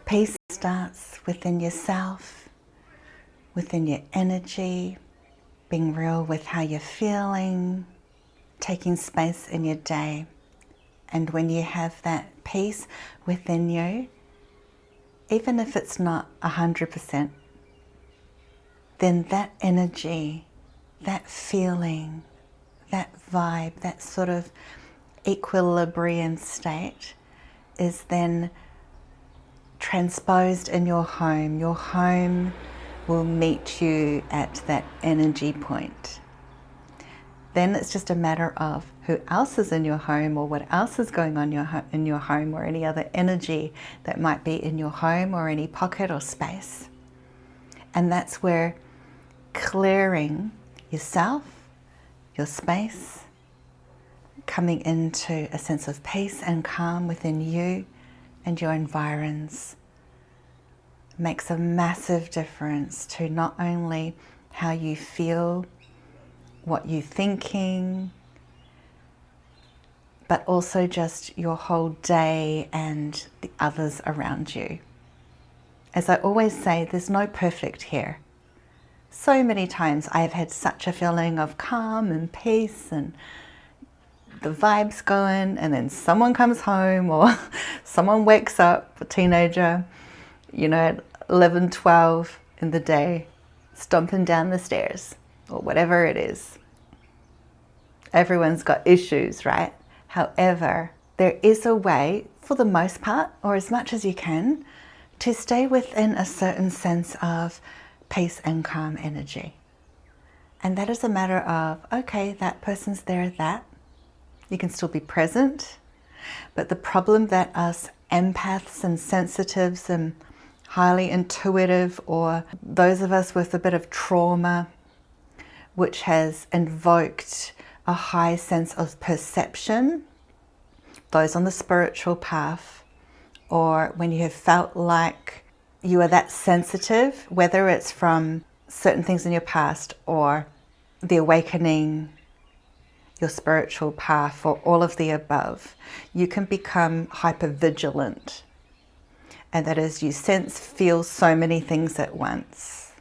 Peace starts within yourself, within your energy, being real with how you're feeling, taking space in your day. And when you have that peace within you, even if it's not 100%, then that energy, that feeling, that vibe, that sort of equilibrium state is then transposed in your home. Your home will meet you at that energy point. Then it's just a matter of who else is in your home or what else is going on in your home, or any other energy that might be in your home or any pocket or space. And that's where clearing yourself, your space, coming into a sense of peace and calm within you and your environs makes a massive difference to not only how you feel, what you're thinking, but also just your whole day and the others around you. As I always say, there's no perfect here. So many times I've had such a feeling of calm and peace and the vibes going, and then someone comes home or someone wakes up, a teenager, at 11, 12 in the day, stomping down the stairs or whatever it is. Everyone's got issues, right? However, there is a way, for the most part, or as much as you can, to stay within a certain sense of peace and calm energy. And that is a matter of, okay, that person's there, that. You can still be present. But the problem that us empaths and sensitives and highly intuitive, or those of us with a bit of trauma, which has invoked a high sense of perception, those on the spiritual path, or when you have felt like you are that sensitive, whether it's from certain things in your past or the awakening, your spiritual path, or all of the above, you can become hypervigilant. And that is, you sense, feel so many things at once.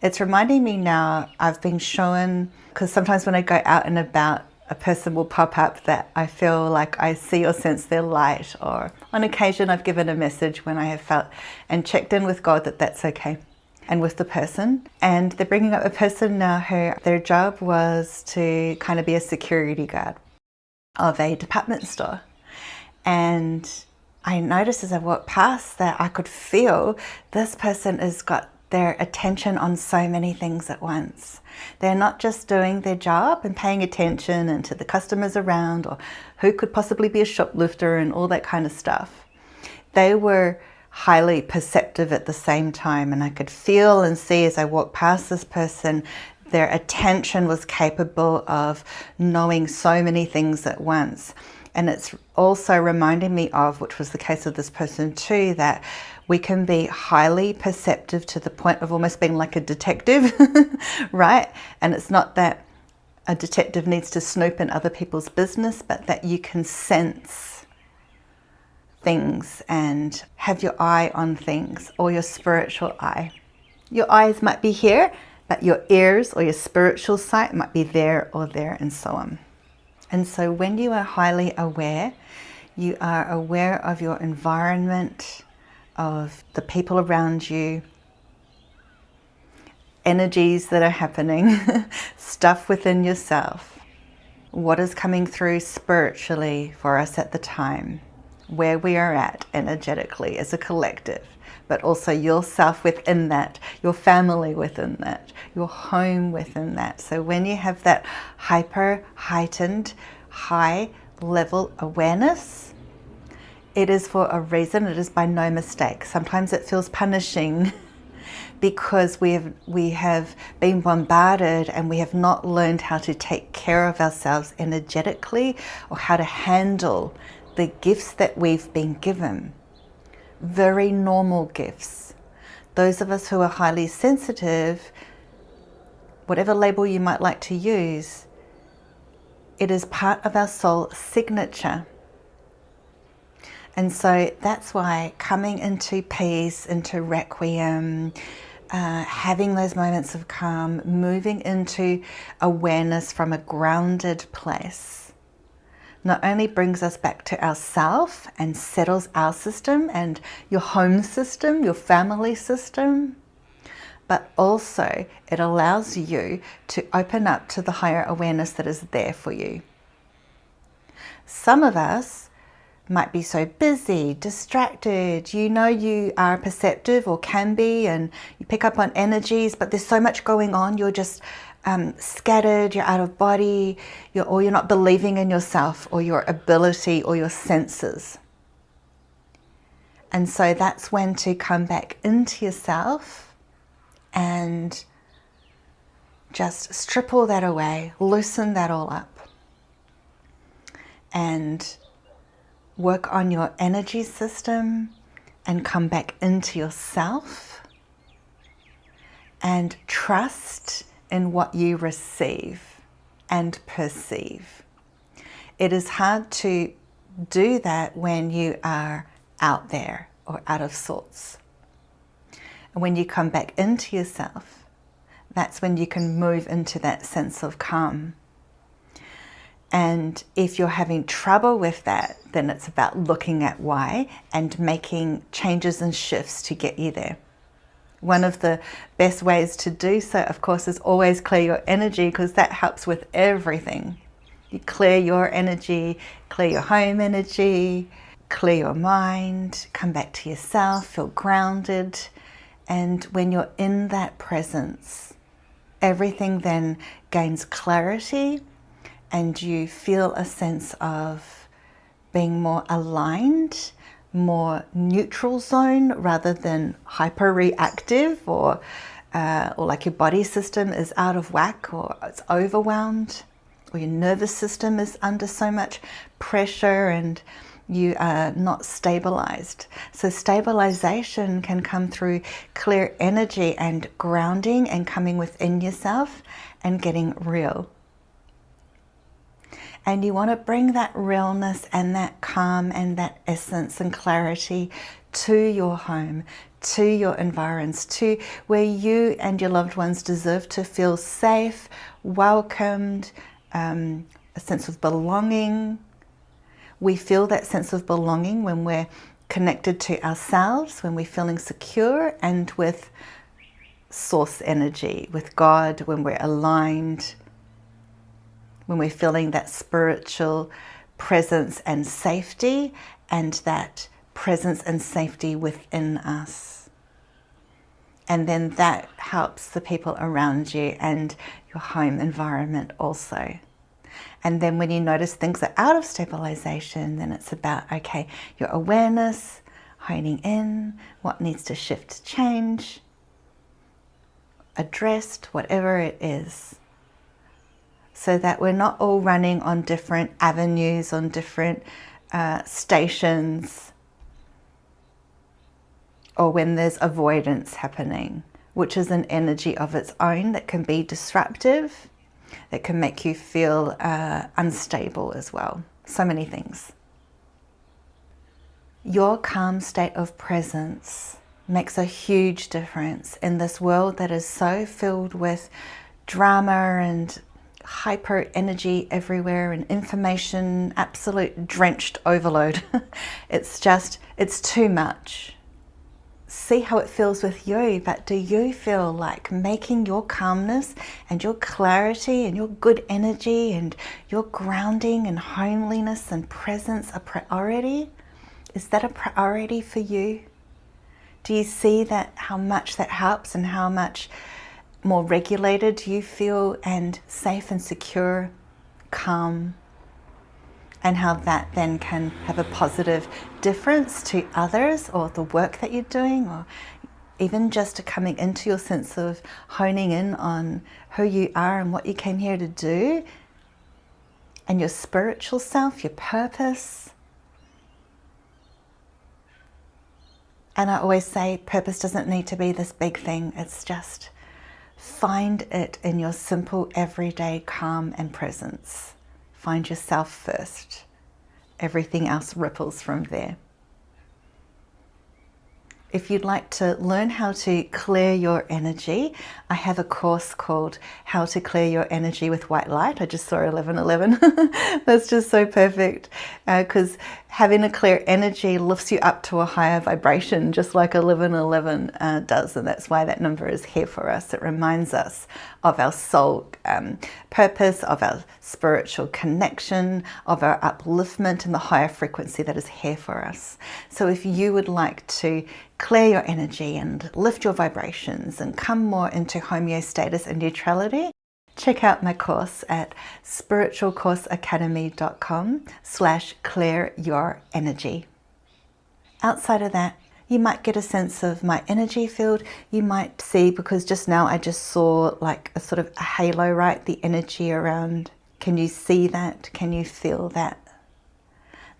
It's reminding me now, I've been shown, because sometimes when I go out and about, a person will pop up that I feel like I see or sense their light, or on occasion I've given a message when I have felt and checked in with God that that's okay, and with the person. And they're bringing up a person now who their job was to kind of be a security guard of a department store. And I noticed as I walked past that I could feel this person has got their attention on so many things at once. They're not just doing their job and paying attention and to the customers around, or who could possibly be a shoplifter and all that kind of stuff. They were highly perceptive at the same time, and I could feel and see as I walked past this person, their attention was capable of knowing so many things at once. And it's also reminding me of, which was the case of this person too, that we can be highly perceptive to the point of almost being like a detective, right? And it's not that a detective needs to snoop in other people's business, but that you can sense things and have your eye on things, or your spiritual eye. Your eyes might be here, but your ears or your spiritual sight might be there or there, and so on. And so when you are highly aware, you are aware of your environment, of the people around you, energies that are happening, stuff within yourself, what is coming through spiritually for us at the time, where we are at energetically as a collective, but also yourself within that, your family within that, your home within that. So when you have that hyper heightened, high level awareness, it is for a reason. It is by no mistake. Sometimes it feels punishing because we have been bombarded and we have not learned how to take care of ourselves energetically, or how to handle the gifts that we've been given. Very normal gifts. Those of us who are highly sensitive, whatever label you might like to use, it is part of our soul signature. And so that's why coming into peace, into requiem, having those moments of calm, moving into awareness from a grounded place, not only brings us back to ourself and settles our system and your home system, your family system, but also it allows you to open up to the higher awareness that is there for you. Some of us might be so busy, distracted, you are perceptive or can be, and you pick up on energies, but there's so much going on, you're just scattered, you're out of body, or you're not believing in yourself or your ability or your senses. And so that's when to come back into yourself and just strip all that away, loosen that all up, and work on your energy system and come back into yourself and trust in what you receive and perceive. It is hard to do that when you are out there or out of sorts. And when you come back into yourself, that's when you can move into that sense of calm. And if you're having trouble with that, then it's about looking at why and making changes and shifts to get you there. One of the best ways to do so, of course, is always clear your energy, because that helps with everything. You clear your energy, clear your home energy, clear your mind, come back to yourself, feel grounded. And when you're in that presence, everything then gains clarity, and you feel a sense of being more aligned, more neutral zone rather than hyper reactive, or like your body system is out of whack or it's overwhelmed, or your nervous system is under so much pressure and you are not stabilized. So stabilization can come through clear energy and grounding and coming within yourself and getting real. And you want to bring that realness and that calm and that essence and clarity to your home, to your environs, to where you and your loved ones deserve to feel safe, welcomed, a sense of belonging. We feel that sense of belonging when we're connected to ourselves, when we're feeling secure, and with source energy, with God, when we're aligned, when we're feeling that spiritual presence and safety, and that presence and safety within us. And then that helps the people around you and your home environment also. And then when you notice things are out of stabilization, then it's about, okay, your awareness, honing in, what needs to shift, change, addressed, whatever it is. So that we're not all running on different avenues, on different stations, or when there's avoidance happening, which is an energy of its own that can be disruptive, that can make you feel unstable as well. So many things. Your calm state of presence makes a huge difference in this world that is so filled with drama and hyper energy everywhere and information, absolute drenched overload. It's too much. See how it feels with you, but do you feel like making your calmness and your clarity and your good energy and your grounding and homeliness and presence a priority? Is that a priority for you? Do you see that how much that helps and how much more regulated you feel and safe and secure, calm, and how that then can have a positive difference to others or the work that you're doing, or even just coming into your sense of honing in on who you are and what you came here to do, and your spiritual self, your purpose. And I always say purpose doesn't need to be this big thing. It's just find it in your simple, everyday calm and presence. Find yourself first. Everything else ripples from there. If you'd like to learn how to clear your energy, I have a course called How to Clear Your Energy with White Light. I just saw 1111. That's just so perfect, because having a clear energy lifts you up to a higher vibration, just like 1111 does. And that's why that number is here for us. It reminds us of our soul purpose, of our spiritual connection, of our upliftment and the higher frequency that is here for us. So if you would like to clear your energy and lift your vibrations and come more into homeostasis and neutrality, check out my course at spiritualcourseacademy.com/clearyourenergy. Outside of that, you might get a sense of my energy field. You might see, because just now I just saw like a sort of a halo, right? The energy around. Can you see that? Can you feel that?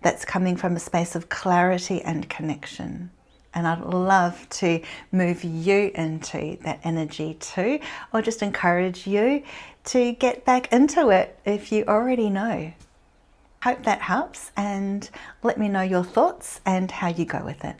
That's coming from a space of clarity and connection. And I'd love to move you into that energy too, or just encourage you to get back into it if you already know. Hope that helps, and let me know your thoughts and how you go with it.